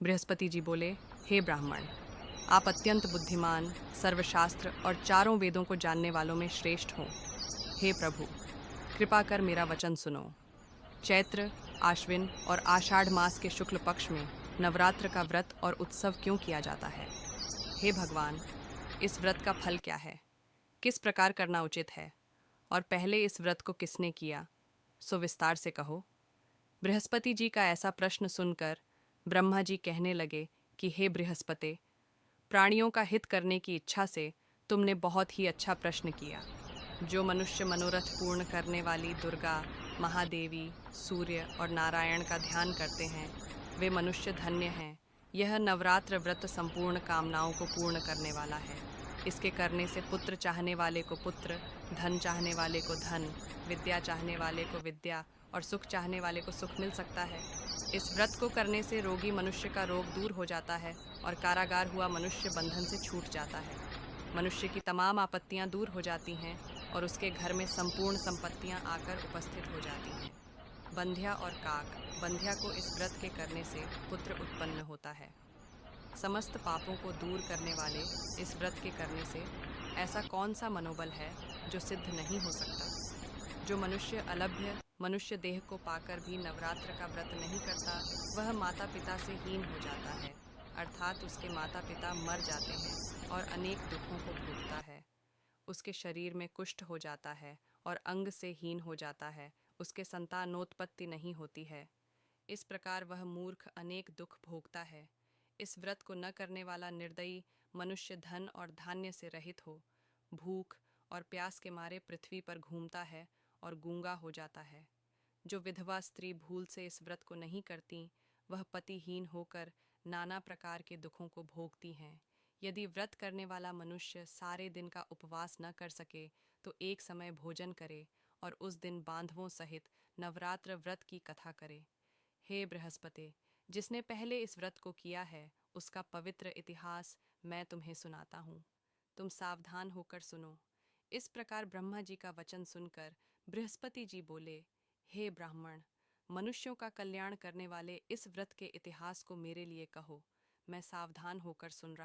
बृहस्पति जी बोले, हे ब्राह्मण, आप अत्यंत बुद्धिमान, सर्वशास्त्र और चारों वेदों को जानने वालों में श्रेष्ठ हो। हे प्रभु, कृपा कर मेरा वचन सुनो। चैत्र, आश्विन और आषाढ़ मास के शुक्ल पक्ष में नवरात्र का व्रत और उत्सव क्यों किया जाता है? हे भगवान, इस व्रत का फल क्या है? किस प्रकार करना उचित है? और पहले इस व्रत को किसने किया? सो विस्तार से कहो। बृहस्पति जी का ऐसा प्रश्न सुनकर ब्रह्मा जी कहने लगे कि हे बृहस्पति, प्राणियों का हित करने की इच्छा से तुमने बहुत ही अच्छा प्रश्न किया। जो मनुष्य मनोरथ पूर्ण करने वाली दुर्गा, महादेवी, सूर्य और नारायण का ध्यान करते हैं, वे मनुष्य धन्य हैं। यह नवरात्र व्रत संपूर्ण कामनाओं को पूर्ण करने वाला है। इसके करने से पुत्र चाहने वाले को पुत्र, धन चाहने वाले को धन, विद्या चाहने वाले को विद्या और सुख चाहने वाले को सुख मिल सकता है। इस व्रत को करने से रोगी मनुष्य का रोग दूर हो जाता है और कारागार हुआ मनुष्य बंधन से छूट जाता है। मनुष्य की तमाम आपत्तियां दूर हो जाती हैं और उसके घर में संपूर्ण संपत्तियां आकर उपस्थित हो जाती हैं। बंध्या और काक, बंध्या को इस व्रत के करने से पुत्र उत्पन्न होता है। समस्त पापों को दूर करने वाले इस व्रत के करने से ऐसा कौन सा मनोबल है जो सिद्ध नहीं हो सकता? जो मनुष्य अलभ्य मनुष्य देह को पाकर भी नवरात्र का व्रत नहीं करता, वह माता पिता से हीन हो जाता है, अर्थात उसके माता पिता मर जाते हैं और अनेक दुखों को भोगता है। उसके शरीर में कुष्ठ हो जाता है और अंग से हीन हो जाता है, उसके संतानोत्पत्ति नहीं होती है। इस प्रकार वह मूर्ख अनेक दुख भोगता है। इस व्रत को न करने वाला निर्दयी मनुष्य धन और धान्य से रहित हो, भूख और प्यास के मारे पृथ्वी पर घूमता है और गूंगा हो जाता है। जो विधवा स्त्री भूल से इस व्रत को नहीं करती, वह पतिहीन होकर नाना प्रकार के दुखों को भोगती हैं। यदि व्रत करने वाला मनुष्य सारे दिन का उपवास न कर सके, तो एक समय भोजन करे और उस दिन बांधवों सहित नवरात्र व्रत की कथा करे। हे बृहस्पति, जिसने पहले इस व्रत को किया है, उसका पवित्र इतिहास मैं तुम्हें सुनाता हूँ। तुम सावधान होकर सुनो। इस प्रकार ब्रह्मा जी का वचन सुनकर बृहस्पति जी बोले, हे ब्राह्मण, मनुष्यों का कल्याण करने वाले इस व्रत के इतिहास को मेरे लिए कहो। मैं सावधान होकर सुन रहा